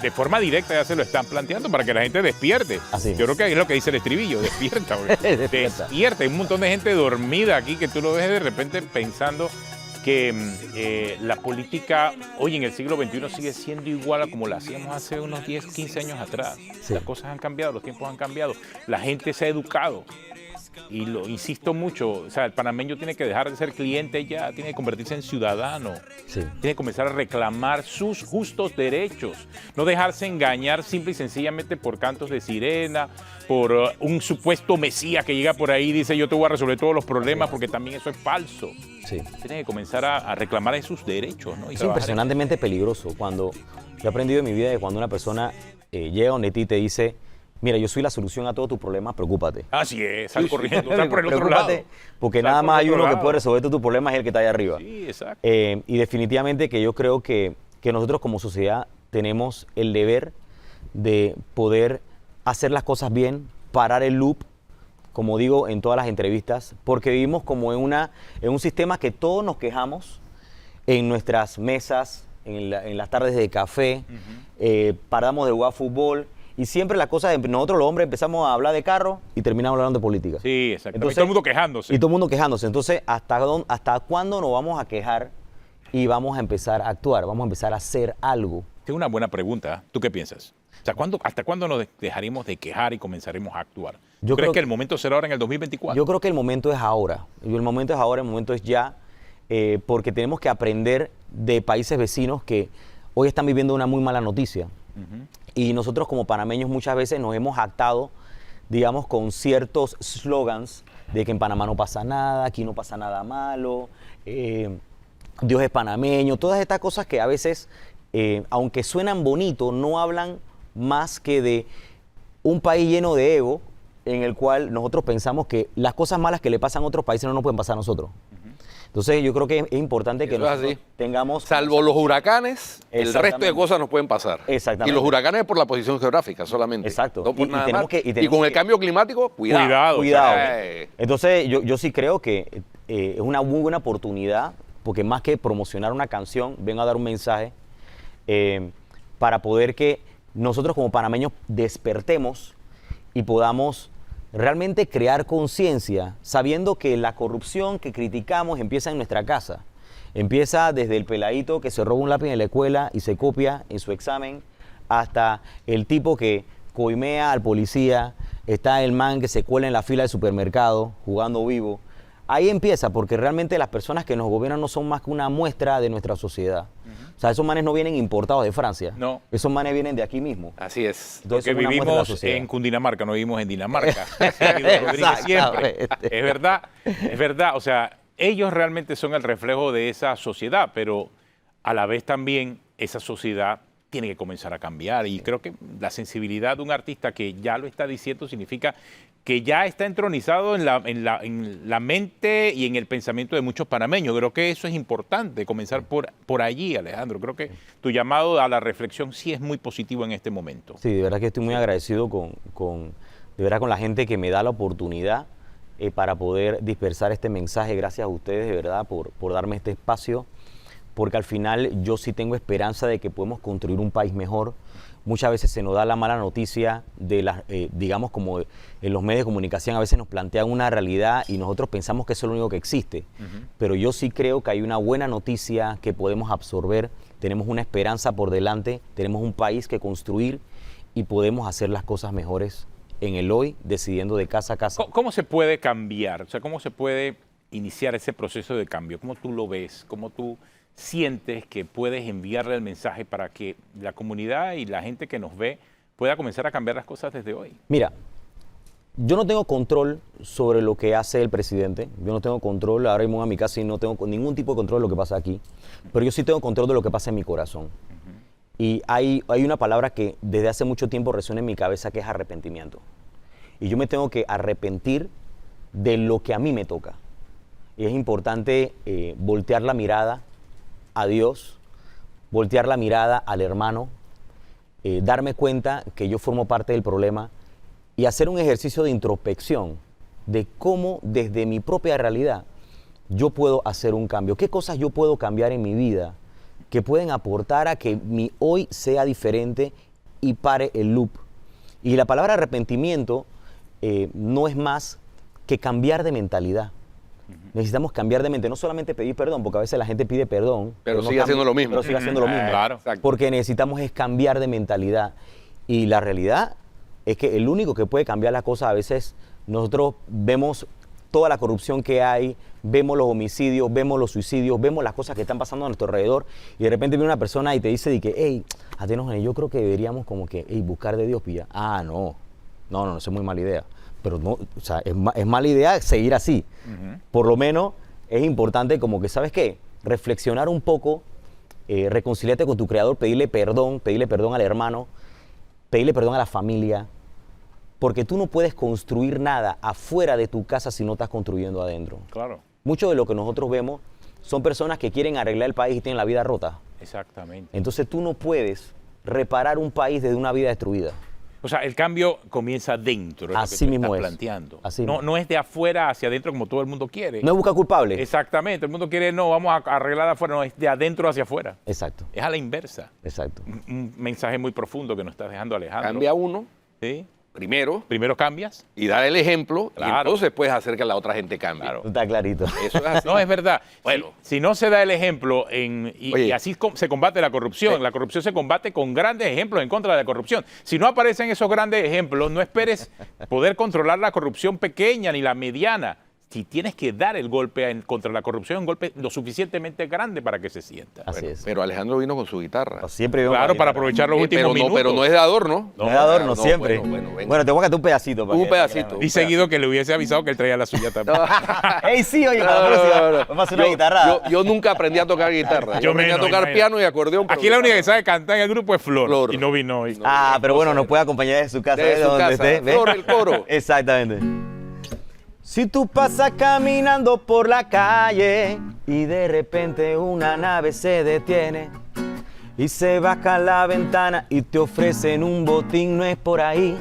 Speaker 2: de forma directa ya se lo están planteando para que la gente despierte.
Speaker 4: Así.
Speaker 2: Yo creo que es lo que dice el estribillo, despierta.
Speaker 4: Despierta.
Speaker 2: Despierta. Hay un montón de gente dormida aquí que tú lo ves de repente pensando que la política hoy en el siglo XXI sigue siendo igual a como la hacíamos hace unos 10, 15 años atrás.
Speaker 4: Sí.
Speaker 2: Las cosas han cambiado, los tiempos han cambiado, la gente se ha educado. Y lo insisto mucho, o sea, el panameño tiene que dejar de ser cliente ya, tiene que convertirse en ciudadano,
Speaker 4: Sí.
Speaker 2: tiene que comenzar a reclamar sus justos derechos, no dejarse engañar simple y sencillamente por cantos de sirena, por un supuesto mesías que llega por ahí y dice yo te voy a resolver todos los problemas, porque también eso es falso.
Speaker 4: Sí.
Speaker 2: Tiene que comenzar a reclamar esos derechos, ¿no? Y
Speaker 4: Es
Speaker 2: trabajar
Speaker 4: impresionantemente peligroso cuando yo he aprendido en mi vida que cuando una persona llega donde ti y te dice, mira, yo soy la solución a todos tus problemas, preocúpate.
Speaker 2: Así es, sal corriendo, sal por el otro
Speaker 4: Preocúpate,
Speaker 2: lado.
Speaker 4: porque
Speaker 2: Sal
Speaker 4: nada
Speaker 2: por
Speaker 4: más
Speaker 2: el
Speaker 4: hay
Speaker 2: otro
Speaker 4: uno que
Speaker 2: lado.
Speaker 4: puede resolver todos tus problemas, es el que está allá arriba.
Speaker 2: Sí, exacto.
Speaker 4: Y definitivamente que yo creo que nosotros como sociedad tenemos el deber de poder hacer las cosas bien, parar el loop, como digo en todas las entrevistas, porque vivimos como en un sistema que todos nos quejamos en nuestras mesas, en las tardes de café, paramos de jugar fútbol, y siempre las cosas, nosotros los hombres empezamos a hablar de carro y terminamos hablando de política.
Speaker 2: Sí, exacto.
Speaker 4: Entonces,
Speaker 2: Y todo el mundo quejándose.
Speaker 4: Y todo el mundo quejándose. Entonces, ¿hasta cuándo nos vamos a quejar y vamos a empezar a actuar? Vamos a empezar a hacer algo.
Speaker 2: Tengo una buena pregunta. ¿Tú qué piensas? O sea, ¿hasta cuándo nos dejaremos de quejar y comenzaremos a actuar?
Speaker 4: Yo
Speaker 2: ¿Crees
Speaker 4: creo
Speaker 2: que el momento será ahora en el 2024?
Speaker 4: Yo creo que el momento es ahora. El momento es ahora, el momento es ya, porque tenemos que aprender de países vecinos que hoy están viviendo una muy mala noticia. Y nosotros como panameños muchas veces nos hemos jactado, digamos, con ciertos slogans de que en Panamá no pasa nada, aquí no pasa nada malo, Dios es panameño, todas estas cosas que a veces, aunque suenan bonito, no hablan más que de un país lleno de ego en el cual nosotros pensamos que las cosas malas que le pasan a otros países no nos pueden pasar a nosotros. Entonces yo creo que es importante que
Speaker 1: Eso es
Speaker 4: nosotros
Speaker 1: así.
Speaker 4: tengamos...
Speaker 1: Salvo los huracanes, el resto de
Speaker 4: Exactamente.
Speaker 1: cosas nos pueden pasar.
Speaker 4: Exactamente.
Speaker 1: Y los huracanes es por la posición geográfica solamente.
Speaker 4: Exacto.
Speaker 1: No por
Speaker 4: Y
Speaker 1: nada
Speaker 4: tenemos
Speaker 1: más.
Speaker 4: que- y
Speaker 1: Y
Speaker 4: tenemos
Speaker 1: con el
Speaker 4: que-
Speaker 1: cambio climático, cuidado.
Speaker 2: Cuidado.
Speaker 4: Cuidado.
Speaker 1: Eh.
Speaker 4: Entonces, yo sí creo que es una muy buena oportunidad, porque más que promocionar una canción, vengo a dar un mensaje para poder que nosotros como panameños despertemos y podamos realmente crear conciencia, sabiendo que la corrupción que criticamos empieza en nuestra casa. Empieza desde el peladito que se roba un lápiz en la escuela y se copia en su examen, hasta el tipo que coimea al policía, está el man que se cuela en la fila del supermercado jugando vivo. Ahí empieza, porque realmente las personas que nos gobiernan no son más que una muestra de nuestra sociedad. O sea, esos manes no vienen importados de Francia.
Speaker 2: No.
Speaker 4: Esos manes vienen de aquí mismo.
Speaker 1: Así es.
Speaker 4: Entonces,
Speaker 2: Porque
Speaker 4: es una muestra de la
Speaker 2: vivimos
Speaker 4: sociedad.
Speaker 2: en Cundinamarca, no vivimos en Dinamarca. Así ha habido Rodríguez siempre.
Speaker 4: Exactamente.
Speaker 2: Es verdad. O sea, ellos realmente son el reflejo de esa sociedad, pero a la vez también esa sociedad tiene que comenzar a cambiar. Y creo que la sensibilidad de un artista que ya lo está diciendo significa que ya está entronizado en la mente y en el pensamiento de muchos panameños. Creo que eso es importante, comenzar por allí, Alejandro. Creo que tu llamado a la reflexión sí es muy positivo en este momento.
Speaker 4: Sí, de verdad que estoy muy agradecido de verdad con la gente que me da la oportunidad para poder dispersar este mensaje. Gracias a ustedes, de verdad, por darme este espacio, porque al final yo sí tengo esperanza de que podemos construir un país mejor. Muchas veces se nos da la mala noticia de las, digamos, como en los medios de comunicación a veces nos plantean una realidad y nosotros pensamos que eso es lo único que existe. Pero yo sí creo que hay una buena noticia que podemos absorber, tenemos una esperanza por delante, tenemos un país que construir y podemos hacer las cosas mejores en el hoy, decidiendo de casa a casa.
Speaker 2: ¿Cómo se puede cambiar? O sea, ¿cómo se puede iniciar ese proceso de cambio? ¿Cómo tú lo ves? ¿Cómo tú sientes que puedes enviarle el mensaje para que la comunidad y la gente que nos ve pueda comenzar a cambiar las cosas desde hoy?
Speaker 4: Mira, yo no tengo control sobre lo que hace el presidente. Yo no tengo control, ahora mismo en mi casa y no tengo ningún tipo de control de lo que pasa aquí. Pero yo sí tengo control de lo que pasa en mi corazón. Y hay una palabra que desde hace mucho tiempo resuena en mi cabeza, que es arrepentimiento. Y yo me tengo que arrepentir de lo que a mí me toca. Y es importante voltear la mirada a Dios, voltear la mirada al hermano, darme cuenta que yo formo parte del problema y hacer un ejercicio de introspección de cómo desde mi propia realidad yo puedo hacer un cambio. ¿Qué cosas yo puedo cambiar en mi vida que pueden aportar a que mi hoy sea diferente y pare el loop? Y la palabra arrepentimiento no es más que cambiar de mentalidad. Necesitamos cambiar de mente, no solamente pedir perdón, porque a veces la gente pide perdón.
Speaker 1: Pero
Speaker 4: no
Speaker 1: sigue haciendo lo mismo.
Speaker 4: Pero sigue haciendo lo mismo.
Speaker 2: Claro.
Speaker 4: Porque necesitamos es cambiar de mentalidad. Y la realidad es que el único que puede cambiar las cosas, a veces nosotros vemos toda la corrupción que hay, vemos los homicidios, vemos los suicidios, vemos las cosas que están pasando a nuestro alrededor, y de repente viene una persona y te dice de que, hey, Atenos, yo creo que deberíamos como que, hey, buscar de Dios, pilla. Ah, no, eso es muy mala idea. Pero no, o sea, es mala idea seguir así. Por lo menos es importante como que, ¿sabes qué? Reflexionar un poco, reconciliarte con tu Creador, pedirle perdón al hermano, pedirle perdón a la familia, porque tú no puedes construir nada afuera de tu casa si no estás construyendo adentro.
Speaker 2: Claro.
Speaker 4: Mucho de lo que nosotros vemos son personas que quieren arreglar el país y tienen la vida rota.
Speaker 2: Exactamente.
Speaker 4: Entonces tú no puedes reparar un país desde una vida destruida.
Speaker 2: O sea, el cambio comienza dentro, es
Speaker 4: Así
Speaker 2: lo que tú
Speaker 4: mismo
Speaker 2: estás
Speaker 4: es.
Speaker 2: planteando.
Speaker 4: Así
Speaker 2: No,
Speaker 4: mismo.
Speaker 2: no es de afuera hacia adentro como todo el mundo quiere.
Speaker 4: No es buscar culpables.
Speaker 2: Exactamente, el mundo quiere, no, vamos a arreglar de afuera, no, es de adentro hacia afuera.
Speaker 4: Exacto,
Speaker 2: Es a la inversa.
Speaker 4: exacto.
Speaker 2: Un mensaje muy profundo que nos está dejando Alejandro.
Speaker 1: Cambia uno
Speaker 2: ¿Sí?
Speaker 1: primero
Speaker 2: Primero cambias.
Speaker 1: y dar el ejemplo y
Speaker 2: Claro.
Speaker 1: entonces puedes hacer que la otra gente cambie.
Speaker 2: Claro.
Speaker 4: Está clarito.
Speaker 1: Eso es así.
Speaker 2: No, es verdad.
Speaker 1: Bueno.
Speaker 2: Si no se da el ejemplo y
Speaker 1: Oye.
Speaker 2: así se combate la corrupción. La corrupción se combate con grandes ejemplos en contra de la corrupción. Si no aparecen esos grandes ejemplos, no esperes poder controlar la corrupción pequeña ni la mediana. Si tienes que dar el golpe contra la corrupción, un golpe lo suficientemente grande para que se sienta.
Speaker 4: Así
Speaker 1: Bueno,
Speaker 4: es.
Speaker 1: pero Alejandro vino con su guitarra.
Speaker 4: Siempre veo
Speaker 2: Claro, para aprovechar los últimos
Speaker 1: pero,
Speaker 2: minutos.
Speaker 1: pero no es de adorno.
Speaker 4: No es de adorno,
Speaker 1: No,
Speaker 4: siempre.
Speaker 1: bueno, venga.
Speaker 4: Bueno, te voy a cantar un pedacito. para
Speaker 1: Un
Speaker 4: que-
Speaker 1: pedacito.
Speaker 2: Y seguido que le hubiese avisado que él traía la suya también.
Speaker 4: ¡Ey, sí, oye,
Speaker 1: No,
Speaker 4: para la
Speaker 1: no,
Speaker 4: próxima!
Speaker 1: no, no.
Speaker 4: Vamos a hacer una
Speaker 1: Yo-
Speaker 4: guitarra.
Speaker 1: Yo nunca aprendí a tocar guitarra. Yo aprendí a
Speaker 2: menos,
Speaker 1: tocar
Speaker 2: imagínate.
Speaker 1: piano y acordeón. pero
Speaker 2: Aquí la única que
Speaker 1: guitarra.
Speaker 2: sabe cantar en el grupo es Flor.
Speaker 1: Flor.
Speaker 2: Y no vino hoy.
Speaker 4: Ah, pero bueno, nos puede acompañar de su casa.
Speaker 1: De
Speaker 4: ¿eh?
Speaker 1: su
Speaker 4: Donde
Speaker 1: casa.
Speaker 4: esté, ¿ves?
Speaker 1: Flor, el coro.
Speaker 4: Exactamente. Si tú pasas caminando por la calle y de repente una nave se detiene y se baja la ventana y te ofrecen un botín, no es por ahí.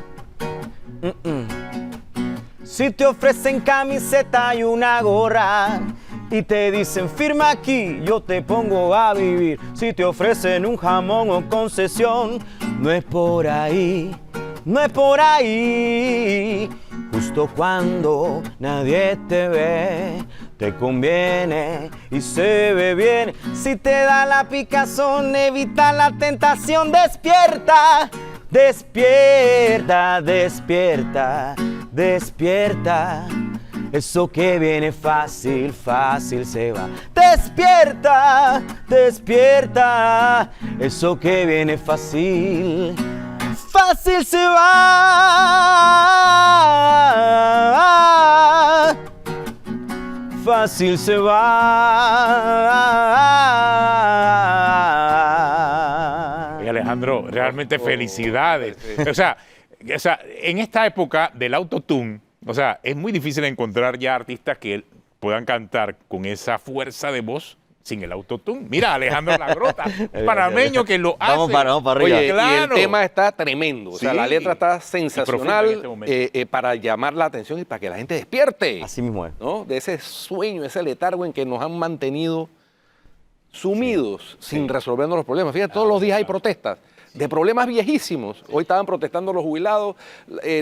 Speaker 4: Si te ofrecen camiseta y una gorra y te dicen firma aquí, yo te pongo a vivir. Si te ofrecen un jamón o concesión, no es por ahí, no es por ahí. Justo cuando nadie te ve, te conviene y se ve bien. Si te da la picazón, evita la tentación. Despierta, despierta, despierta, despierta. Eso que viene fácil, fácil se va. Despierta, despierta. Eso que viene fácil, fácil se va. Fácil se va.
Speaker 2: Oye, Alejandro, realmente felicidades. O sea, en esta época del autotune, o sea, es muy difícil encontrar ya artistas que puedan cantar con esa fuerza de voz sin el autotune. Mira, Alejandro Lagrota, panameño que lo hace.
Speaker 4: Vamos para arriba.
Speaker 1: Oye, y el
Speaker 2: Claro.
Speaker 1: tema está tremendo. O sea,
Speaker 2: Sí.
Speaker 1: la letra está
Speaker 2: profundo en
Speaker 1: sensacional
Speaker 2: este momento.
Speaker 1: para llamar la atención y para que la gente despierte.
Speaker 4: Así mismo es.
Speaker 1: ¿No? De ese sueño, ese letargo en que nos han mantenido sumidos sin resolvernos los problemas. Fíjate, todos los días hay protestas de problemas viejísimos. Hoy estaban protestando los jubilados,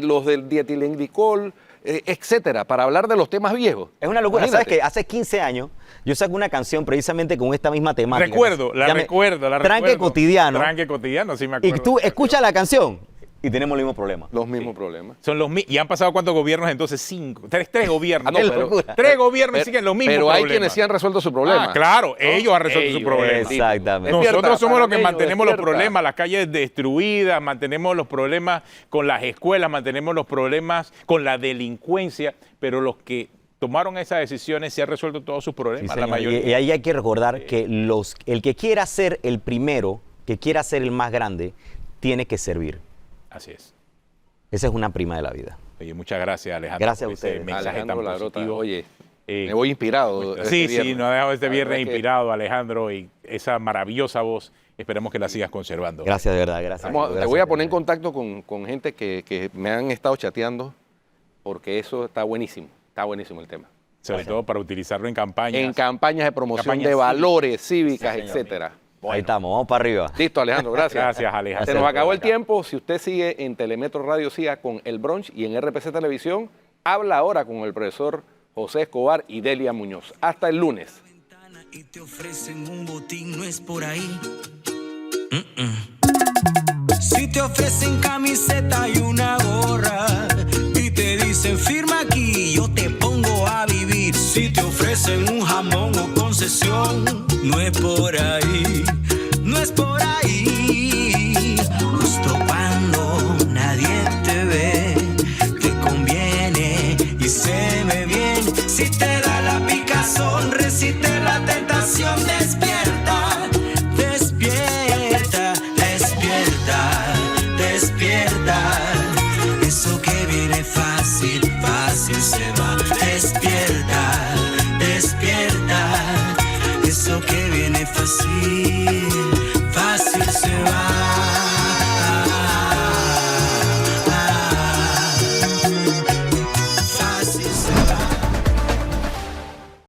Speaker 1: los del dietilenglicol, etcétera, para hablar de los temas viejos.
Speaker 4: Es una locura.
Speaker 1: Imagínate.
Speaker 4: ¿Sabes qué? Hace 15 años yo saqué una canción precisamente con esta misma temática.
Speaker 2: Recuerdo, la
Speaker 4: Llame
Speaker 2: recuerdo.
Speaker 4: Tranque Cotidiano.
Speaker 2: Tranque cotidiano, sí me
Speaker 4: Y
Speaker 2: acuerdo.
Speaker 4: tú escuchas la canción y tenemos el mismo problema.
Speaker 1: Los mismos problemas.
Speaker 2: Son los ¿Y han pasado cuántos gobiernos entonces? 5. Tres gobiernos.
Speaker 1: Ah, no,
Speaker 2: Qué
Speaker 1: pero-
Speaker 2: locura. Tres gobiernos y siguen los mismos
Speaker 1: Pero hay
Speaker 2: problemas.
Speaker 1: quienes sí han resuelto su problema.
Speaker 2: Ah, claro, ellos han resuelto su
Speaker 1: Ellos,
Speaker 2: problema.
Speaker 4: Exactamente.
Speaker 2: Nosotros somos los que
Speaker 1: panameño,
Speaker 2: mantenemos los
Speaker 1: despierta.
Speaker 2: problemas, las calles destruidas, mantenemos los problemas con las escuelas, mantenemos los problemas con la delincuencia, pero los que tomaron esas decisiones se han resuelto todos sus
Speaker 4: Sí,
Speaker 2: problemas, la
Speaker 4: señor.
Speaker 2: mayoría.
Speaker 4: Y ahí hay que recordar que el que quiera ser el primero, que quiera ser el más grande, tiene que servir.
Speaker 2: Así es.
Speaker 4: Esa es una prima de la vida.
Speaker 2: Oye, muchas gracias, Alejandro.
Speaker 4: Gracias a
Speaker 2: por ese
Speaker 4: ustedes.
Speaker 2: mensaje
Speaker 1: Alejandro
Speaker 2: tan
Speaker 1: Ladrota,
Speaker 2: positivo.
Speaker 1: oye,
Speaker 2: Eh,
Speaker 1: me voy inspirado.
Speaker 2: Sí,
Speaker 1: este
Speaker 2: sí,
Speaker 1: viernes.
Speaker 2: nos ha dejado este
Speaker 1: La
Speaker 2: viernes
Speaker 1: verdad que
Speaker 2: inspirado, Alejandro, y esa maravillosa voz. Esperemos que la sigas conservando.
Speaker 4: Gracias, de verdad, gracias.
Speaker 1: Te
Speaker 4: Gracias,
Speaker 1: voy a poner en
Speaker 4: de verdad.
Speaker 1: contacto con gente que me han estado chateando, porque eso está buenísimo el tema.
Speaker 2: Sobre todo para utilizarlo en campañas.
Speaker 1: En campañas de promoción
Speaker 2: Campañas
Speaker 1: de valores
Speaker 4: Sí,
Speaker 1: cívicas,
Speaker 4: señor.
Speaker 1: etcétera.
Speaker 4: Ahí estamos, vamos para arriba.
Speaker 1: Listo, Alejandro, gracias.
Speaker 2: Gracias, Alejandro.
Speaker 1: Se nos
Speaker 4: Gracias
Speaker 1: acabó
Speaker 4: por
Speaker 1: el
Speaker 4: acá.
Speaker 1: tiempo. Si usted sigue en Telemetro Radio, siga con El Brunch y en RPC Televisión, habla ahora con el profesor José Escobar y Delia Muñoz. Hasta el lunes.
Speaker 5: Y te ofrecen un botín, no es por ahí. Si te ofrecen camiseta y una gorra y te dicen firma aquí, yo te pongo a vivir. Si te ofrecen un jamón o concesión, no es por ahí, no es por ahí.